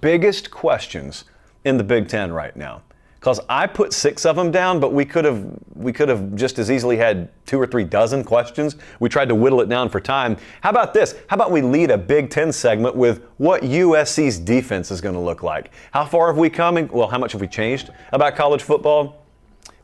Biggest questions in the Big Ten right now. Because I put 6 of them down, but we could have just as easily had 2 or 3 dozen questions. We tried to whittle it down for time. How about this? How about we lead a Big Ten segment with what USC's defense is going to look like? How far have we come? Well, how much have we changed about college football?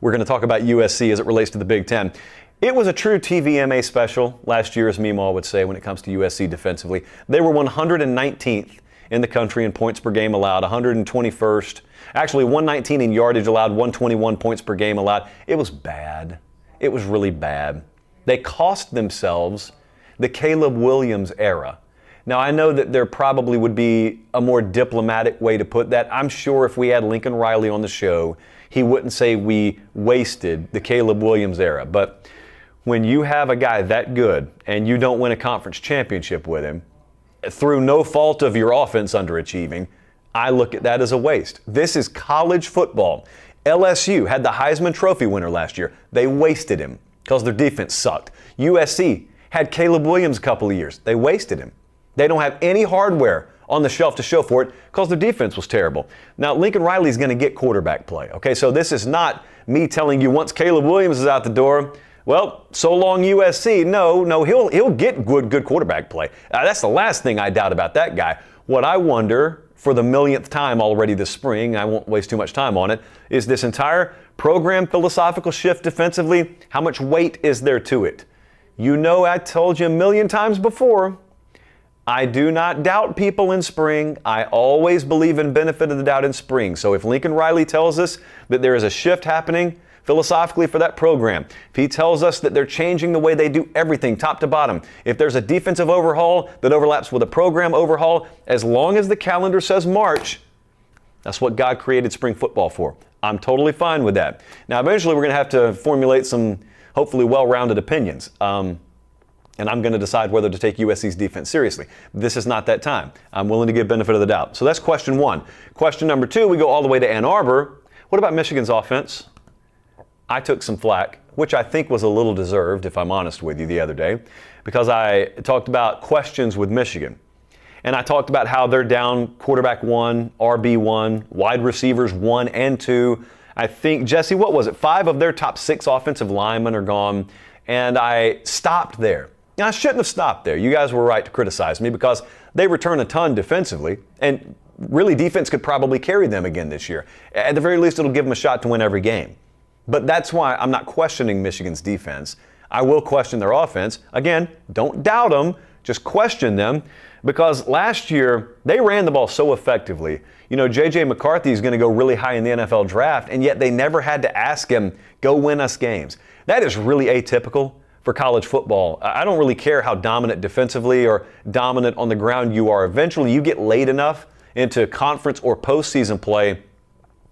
We're going to talk about USC as it relates to the Big Ten. It was a true TVMA special last year, as Meemaw would say, when it comes to USC defensively. They were 119th in the country in points per game allowed, 121st. Actually, 119 in yardage allowed, 121 points per game allowed. It was bad. It was really bad. They cost themselves the Caleb Williams era. Now, I know that there probably would be a more diplomatic way to put that. I'm sure if we had Lincoln Riley on the show, he wouldn't say we wasted the Caleb Williams era. But when you have a guy that good and you don't win a conference championship with him, through no fault of your offense underachieving, I look at that as a waste. This is college football. LSU had the Heisman Trophy winner last year. They wasted him because their defense sucked. USC had Caleb Williams a couple of years. They wasted him. They don't have any hardware on the shelf to show for it because their defense was terrible. Now, Lincoln Riley is going to get quarterback play. Okay, so this is not me telling you once Caleb Williams is out the door, well, so long USC. No, he'll get good quarterback play. That's the last thing I doubt about that guy. What I wonder, for the millionth time already this spring, I won't waste too much time on it, is this entire program philosophical shift defensively, how much weight is there to it? You know, I told you a million times before, I do not doubt people in spring. I always believe in benefit of the doubt in spring. So if Lincoln Riley tells us that there is a shift happening philosophically for that program, if he tells us that they're changing the way they do everything top to bottom, if there's a defensive overhaul that overlaps with a program overhaul, as long as the calendar says March, that's what God created spring football for. I'm totally fine with that. Now, eventually we're going to have to formulate some hopefully well-rounded opinions. And I'm going to decide whether to take USC's defense seriously. This is not that time. I'm willing to give benefit of the doubt. So that's question 1. Question number 2, we go all the way to Ann Arbor. What about Michigan's offense? I took some flack, which I think was a little deserved, if I'm honest with you, the other day, because I talked about questions with Michigan. And I talked about how they're down quarterback 1, RB 1, wide receivers 1 and 2. I think, Jesse, what was it? 5 of their top 6 offensive linemen are gone. And I stopped there. Now, I shouldn't have stopped there. You guys were right to criticize me because they return a ton defensively. And really, defense could probably carry them again this year. At the very least, it'll give them a shot to win every game. But that's why I'm not questioning Michigan's defense. I will question their offense. Again, don't doubt them, just question them, because last year they ran the ball so effectively. You know, J.J. McCarthy is going to go really high in the NFL draft, and yet they never had to ask him, go win us games. That is really atypical for college football. I don't really care how dominant defensively or dominant on the ground you are. Eventually, you get late enough into conference or postseason play,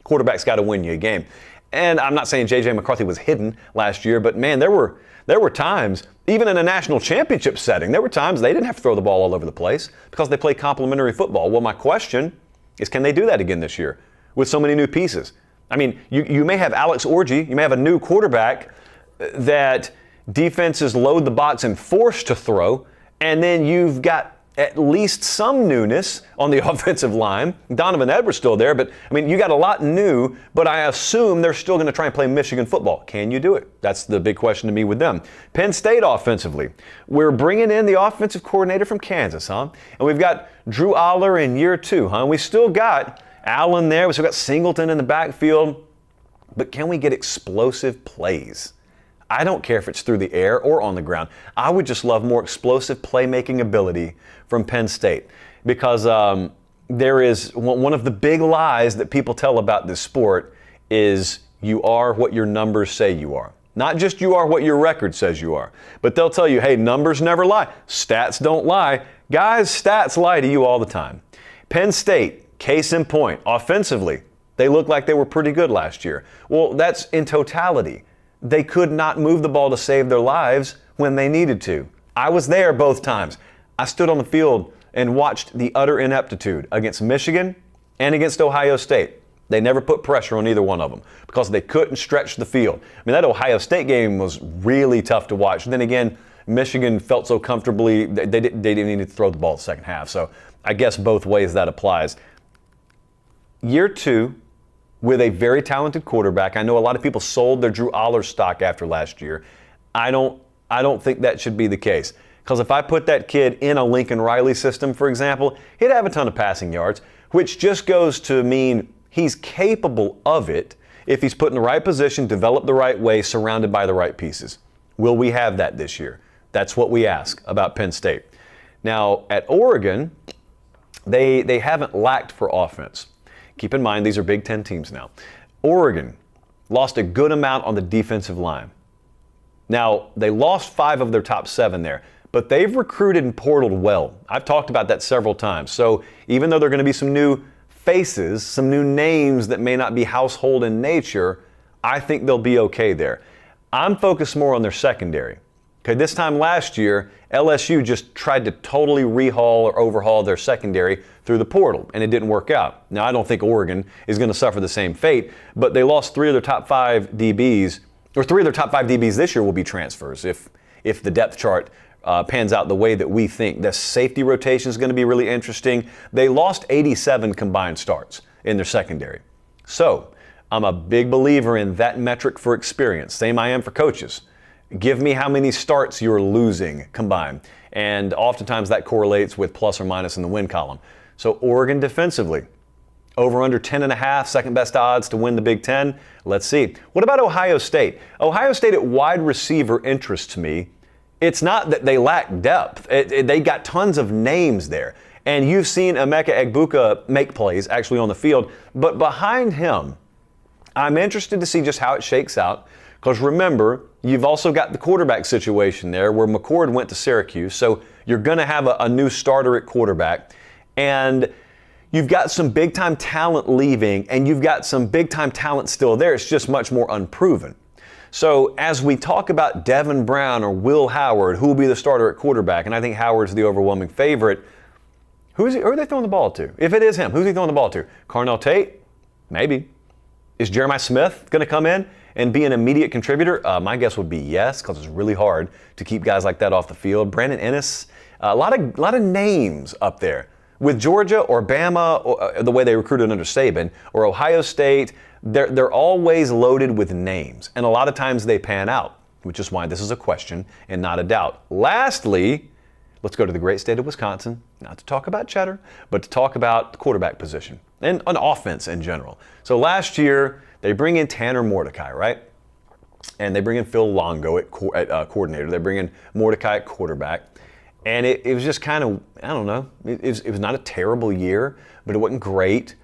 quarterback's got to win you a game. And I'm not saying J.J. McCarthy was hidden last year, but man, there were times, even in a national championship setting, there were times they didn't have to throw the ball all over the place because they play complementary football. Well, my question is, can they do that again this year with so many new pieces? I mean, you may have Alex Orji, you may have a new quarterback that defenses load the box and force to throw, and then you've got at least some newness on the offensive line. Donovan Edwards still there, but I mean, you got a lot new, but I assume they're still going to try and play Michigan football. Can you do it? That's the big question to me with them. Penn State offensively. We're bringing in the offensive coordinator from Kansas, huh? And we've got Drew Aller in year 2, huh? We still got Allen there. We still got Singleton in the backfield. But can we get explosive plays? I don't care if it's through the air or on the ground. I would just love more explosive playmaking ability from Penn State because there is one of the big lies that people tell about this sport is you are what your numbers say you are. Not just you are what your record says you are, but they'll tell you, hey, numbers never lie. Stats don't lie. Guys, stats lie to you all the time. Penn State, case in point, offensively, they looked like they were pretty good last year. Well, that's in totality. They could not move the ball to save their lives when they needed to. I was there both times. I stood on the field and watched the utter ineptitude against Michigan and against Ohio State. They never put pressure on either one of them because they couldn't stretch the field. I mean, that Ohio State game was really tough to watch. Then again, Michigan felt so comfortably, they didn't need to throw the ball the second half. So I guess both ways that applies. year 2 with a very talented quarterback. I know a lot of people sold their Drew Aller stock after last year. I don't think that should be the case. Because if I put that kid in a Lincoln Riley system, for example, he'd have a ton of passing yards, which just goes to mean he's capable of it if he's put in the right position, developed the right way, surrounded by the right pieces. Will we have that this year? That's what we ask about Penn State. Now, at Oregon, they haven't lacked for offense. Keep in mind, these are Big Ten teams now. Oregon lost a good amount on the defensive line. Now, they lost 5 of their top 7 there, but they've recruited and portaled well. I've talked about that several times. So even though there are going to be some new faces, some new names that may not be household in nature, I think they'll be okay there. I'm focused more on their secondary. Okay, this time last year, LSU just tried to totally rehaul or overhaul their secondary through the portal, and it didn't work out. Now, I don't think Oregon is going to suffer the same fate, but they lost 3 of their top 5 DBs, or 3 of their top 5 DBs this year will be transfers if the depth chart pans out the way that we think. The safety rotation is going to be really interesting. They lost 87 combined starts in their secondary. So, I'm a big believer in that metric for experience. Same I am for coaches. Give me how many starts you're losing combined. And oftentimes that correlates with plus or minus in the win column. So Oregon defensively, over under 10.5, second best odds to win the Big Ten. Let's see. What about Ohio State? Ohio State at wide receiver interests me. It's not that they lack depth. They got tons of names there. And you've seen Emeka Egbuka make plays actually on the field. But behind him, I'm interested to see just how it shakes out. Because remember, you've also got the quarterback situation there where McCord went to Syracuse. So you're going to have a new starter at quarterback. And you've got some big-time talent leaving, and you've got some big-time talent still there. It's just much more unproven. So as we talk about Devin Brown or Will Howard, who will be the starter at quarterback, and I think Howard's the overwhelming favorite, who are they throwing the ball to? If it is him, who's he throwing the ball to? Carnell Tate? Maybe. Is Jeremiah Smith going to come in and be an immediate contributor? My guess would be yes, because it's really hard to keep guys like that off the field. Brandon Ennis, a lot of names up there. With Georgia or Bama, or the way they recruited under Saban, or Ohio State, they're always loaded with names. And a lot of times they pan out, which is why this is a question and not a doubt. Lastly, let's go to the great state of Wisconsin, not to talk about cheddar, but to talk about the quarterback position and an offense in general. So last year, they bring in Tanner Mordecai, right? And they bring in Phil Longo at coordinator. They bring in Mordecai at quarterback. And it was just kind of, I don't know, it was not a terrible year, but it wasn't great.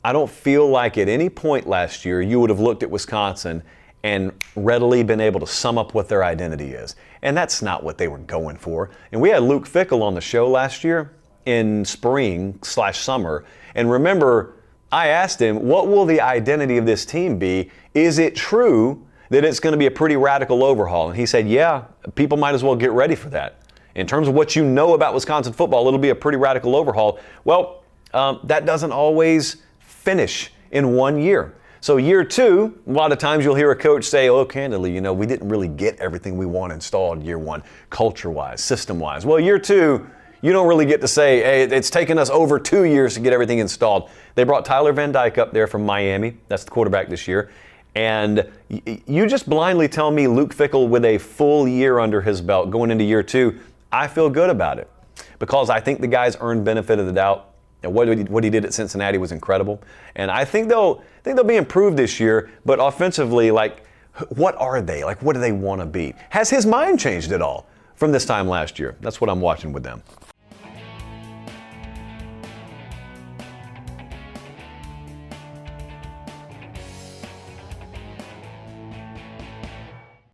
I don't feel like at any point last year you would have looked at Wisconsin and readily been able to sum up what their identity is. And that's not what they were going for. And we had Luke Fickell on the show last year in spring/summer. And remember, I asked him, what will the identity of this team be? Is it true that it's going to be a pretty radical overhaul? And he said, yeah, people might as well get ready for that. In terms of what you know about Wisconsin football, it'll be a pretty radical overhaul. Well, that doesn't always finish in one year. So year 2, a lot of times you'll hear a coach say, oh, candidly, we didn't really get everything we want installed year 1, culture-wise, system-wise. Well, year 2, you don't really get to say, hey, it's taken us over 2 years to get everything installed. They brought Tyler Van Dyke up there from Miami. That's the quarterback this year. And you just blindly tell me Luke Fickell with a full year under his belt going into year 2, I feel good about it because I think the guy's earned benefit of the doubt. And what he did at Cincinnati was incredible. And I think they'll be improved this year, but offensively, what are they? What do they want to be? Has his mind changed at all from this time last year? That's what I'm watching with them.